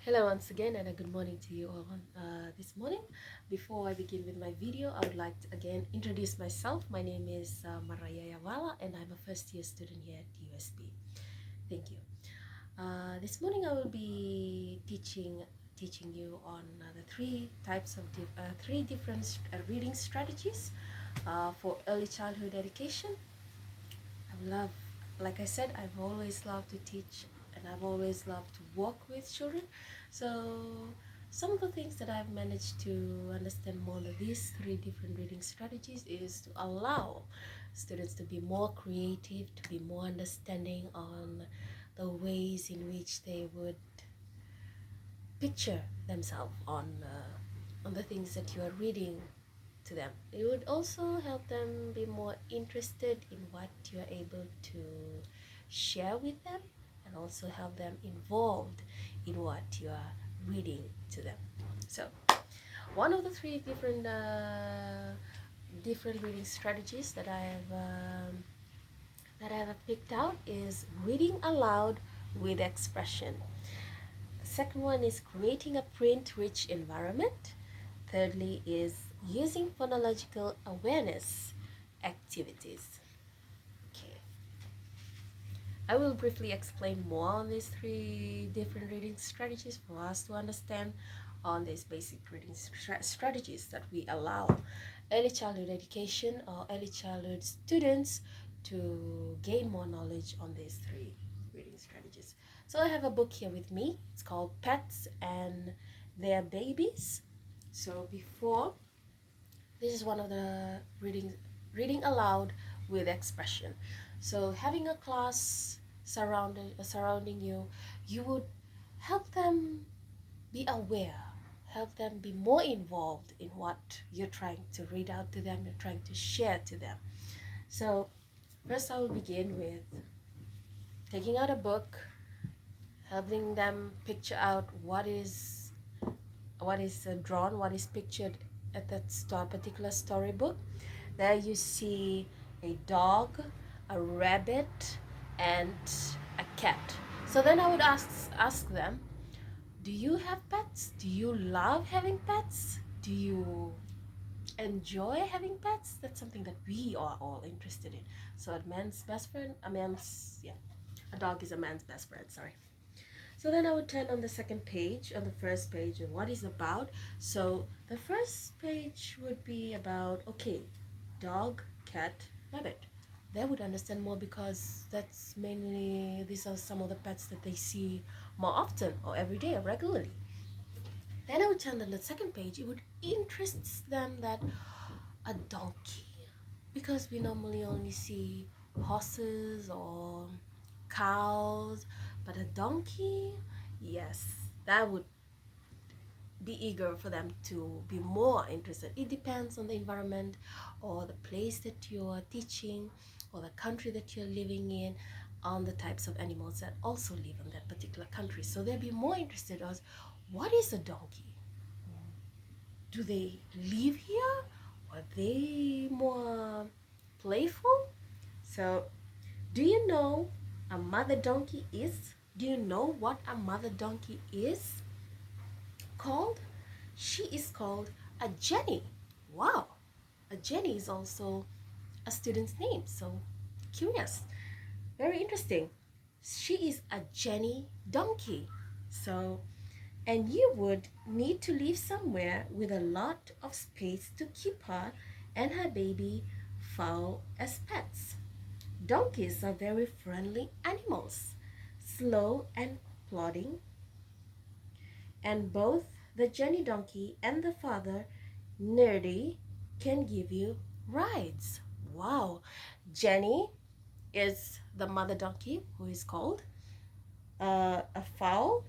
Hello once again and a good morning to you all this morning. Before I begin with my video, I would like to again introduce myself. My name is Maraya Yavala and I'm a first year student here at USB. Thank you. This morning I will be teaching you on the three different reading strategies for early childhood education. Like I said, I've always loved to teach and I've always loved to work with children. So some of the things that I've managed to understand more of these three different reading strategies is to allow students to be more creative, to be more understanding on the ways in which they would picture themselves on the things that you are reading to them. It would also help them be more interested in what you are able to share with them and also help them involved in what you are reading to them. So one of the three different reading strategies that I have picked out is reading aloud with expression. The second one is creating a print-rich environment. Thirdly is using phonological awareness activities. Okay. I will briefly explain more on these three different reading strategies for us to understand on these basic reading strategies that we allow early childhood education or early childhood students to gain more knowledge on these three reading strategies. So I have a book here with me. It's called Pets and Their Babies. So this is one of the reading aloud with expression. So having a class surrounding you, you would help them be aware, help them be more involved in what you're trying to read out to them, you're trying to share to them. So first I will begin with taking out a book, helping them picture out what is drawn, what is pictured at that particular storybook. There you see a dog, a rabbit, and a cat. So then I would ask them, do you have pets? Do you love having pets? Do you enjoy having pets? That's something that we are all interested in. So a dog is a man's best friend, sorry. So then I would turn on the first page, and what is about. So the first page would be about, okay, dog, cat, rabbit. They would understand more because these are some of the pets that they see more often or every day or regularly. Then I would turn on the second page. It would interest them that a donkey, because we normally only see horses or cows, but a donkey, yes, that would be eager for them to be more interested. It depends on the environment or the place that you are teaching or the country that you're living in, on the types of animals that also live in that particular country. So they'll be more interested as, what is a donkey? Do they live here? Are they more playful? So do you know a mother donkey is? Do you know what a mother donkey is called? She is called a Jenny. Wow, a Jenny is also a student's name. So curious, very interesting. She is a Jenny donkey. So, and you would need to live somewhere with a lot of space to keep her and her baby fowl as pets. Donkeys are very friendly animals, slow and plodding, and both the Jenny donkey and the father, Nerdy, can give you rides. Wow. Jenny is the mother donkey, who is called a foal.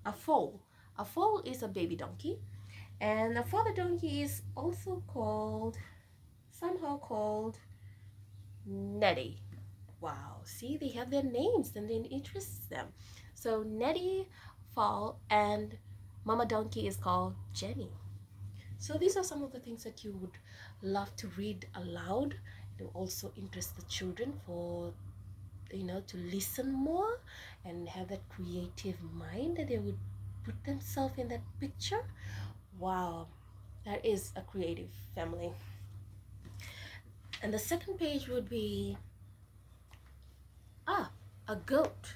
A foal. A foal is a baby donkey, and the father donkey is also somehow called Nettie. Wow, see, they have their names and it interests them. So Nettie, foal, and mama donkey is called Jenny. So these are some of the things that you would love to read aloud. It will also interest the children for, to listen more and have that creative mind that they would put themselves in that picture. Wow, that is a creative family. And the second page would be a goat.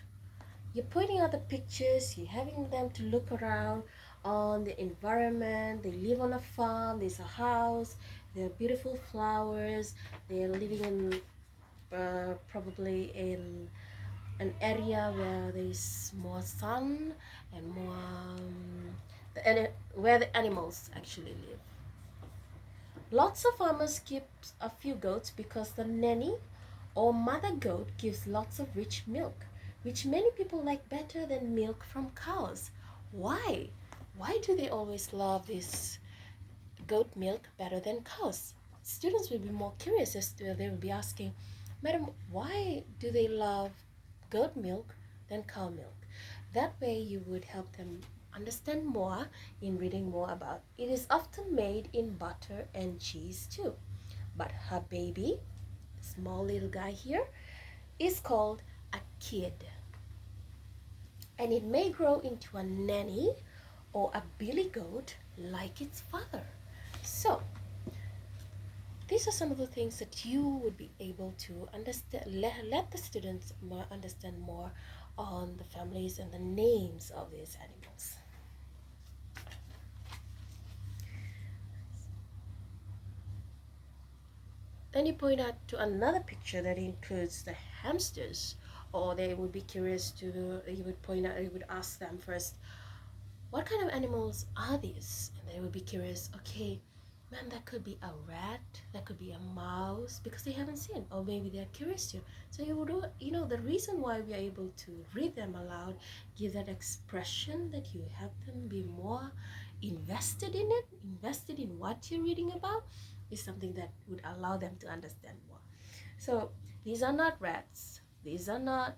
You're pointing out the pictures, you're having them to look around on the environment. They live on a farm, there's a house, there are beautiful flowers, they're living in probably in an area where there's more sun and more where the animals actually live. Lots of farmers keep a few goats because the nanny or mother goat gives lots of rich milk, which many people like better than milk from cows. Why? Why do they always love this goat milk better than cows? Students will be more curious as to they will be asking, Madam, why do they love goat milk than cow milk? That way you would help them understand more in reading more about. It is often made in butter and cheese too. But her baby, small little guy here, is called a kid. And it may grow into a nanny or a billy goat like its father. So, these are some of the things that you would be able to understand, let the students understand more on the families and the names of these animals. Then you point out to another picture that includes the hamsters, or they would be curious to, you would point out, you would ask them first, what kind of animals are these? And they would be curious, okay, man, that could be a rat, that could be a mouse, because they haven't seen, or maybe they're curious too. So you would, the reason why we are able to read them aloud, give that expression that you help them be more invested in it, invested in what you're reading about, is something that would allow them to understand more. So these are not rats, these are not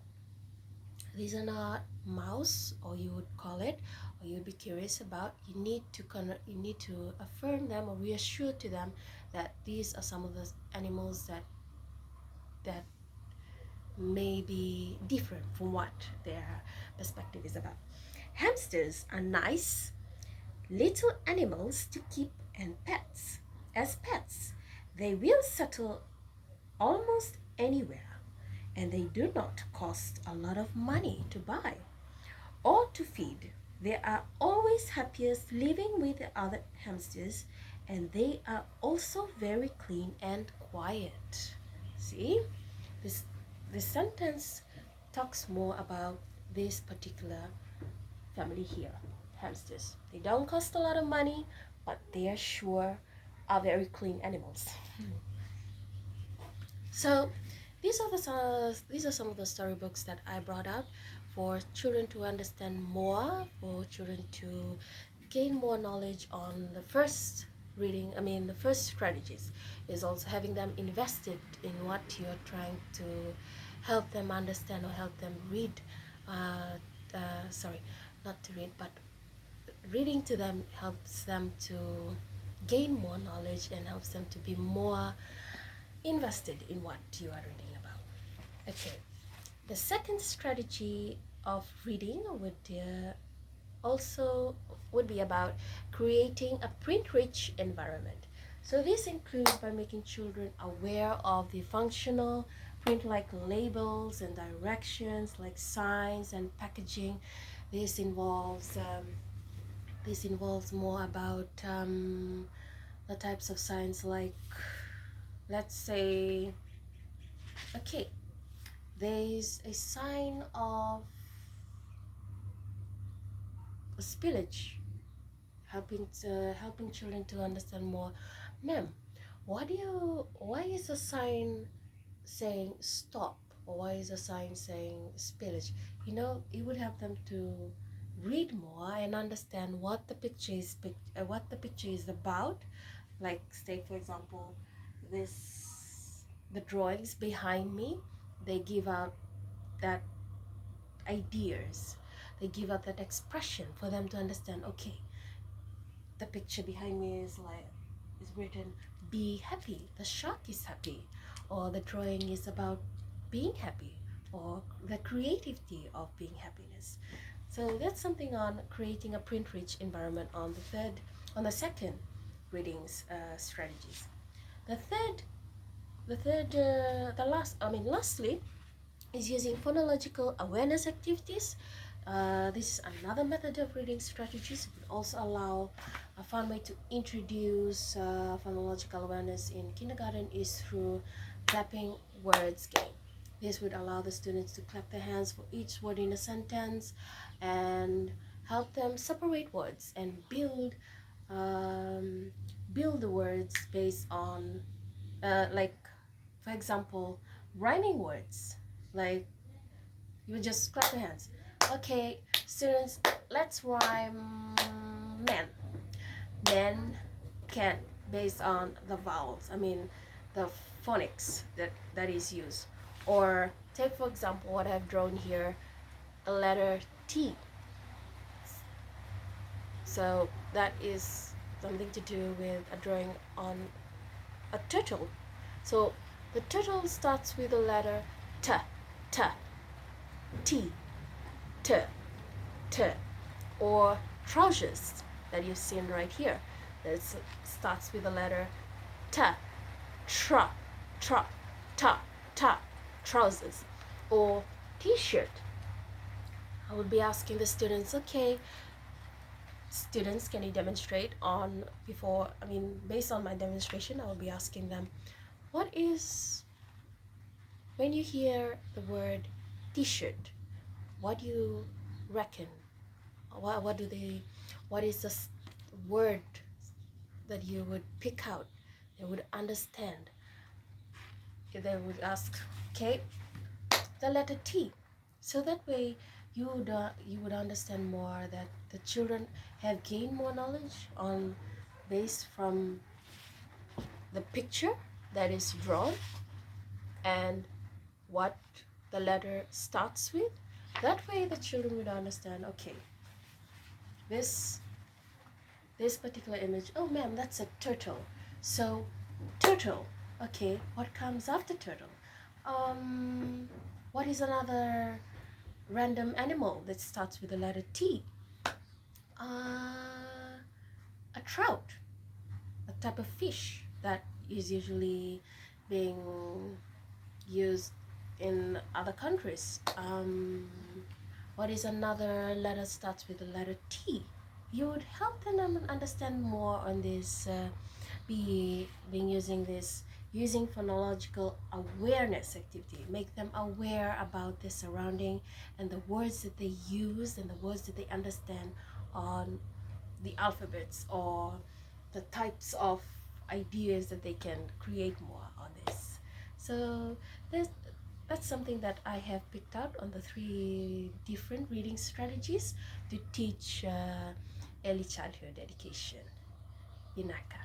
mouse, or you would call it, or you'd be curious about. You need to affirm them or reassure to them that these are some of the animals that may be different from what their perspective is about. Hamsters are nice little animals to keep and pets. As pets, they will settle almost anywhere, and they do not cost a lot of money to buy or to feed. They are always happiest living with the other hamsters, and they are also very clean and quiet. See, this sentence talks more about this particular family here, hamsters. They don't cost a lot of money, but they are sure are very clean animals. So these are some of the storybooks that I brought out for children to understand more, for children to gain more knowledge on the first reading. The first strategies is also having them invested in what you're trying to help them understand or help them read. Sorry, not to read, but reading to them helps them to gain more knowledge and helps them to be more invested in what you are reading about. Okay, the second strategy of reading would be about creating a print-rich environment. So this includes by making children aware of the functional print like labels and directions like signs and packaging. This involves more about the types of signs like, let's say, okay, there's a sign of a spillage, helping children to understand more. Ma'am, why is a sign saying stop, or why is a sign saying spillage? It would help them to read more and understand what the picture is about. Like, say for example, the drawings behind me, they give out that ideas, they give out that expression for them to understand, okay, the picture behind me is written be happy, the shark is happy, or the drawing is about being happy, or the creativity of being happiness. So that's something on creating a print-rich environment on the second readings strategies. The third, lastly, is using phonological awareness activities. This is another method of reading strategies. It would also allow a fun way to introduce phonological awareness in kindergarten is through clapping words game. This would allow the students to clap their hands for each word in a sentence and help them separate words and build the words based on like, for example, rhyming words. Like, you just clap your hands. Okay, students, let's rhyme men. Men can, based on the vowels, the phonics that is used. Or take, for example, what I've drawn here, a letter T. So that is something to do with a drawing on a turtle. So the turtle starts with the letter T, T, T, T, T. Or trousers that you've seen right here. That starts with the letter T, tra, tra, ta, ta, trousers. Or t-shirt. I would be asking the students, okay, students, can you demonstrate on based on my demonstration, I will be asking them, what is, when you hear the word t-shirt, what do you reckon? What is the word that you would pick out, they would understand? They would ask, okay, the letter T. So that way you would understand more, that the children have gained more knowledge on based from the picture that is drawn and what the letter starts with. That way the children would understand, okay, this particular image, oh ma'am, that's a turtle. So turtle, okay, what comes after turtle? What is another random animal that starts with the letter T? A trout, a type of fish that is usually being used in other countries. What is another letter starts with the letter T? You would help them understand more on this, using phonological awareness activity. Make them aware about their surrounding and the words that they use and the words that they understand on the alphabets, or the types of ideas that they can create more on this. So that's something that I have picked out on the 3 different reading strategies to teach early childhood education in Naka.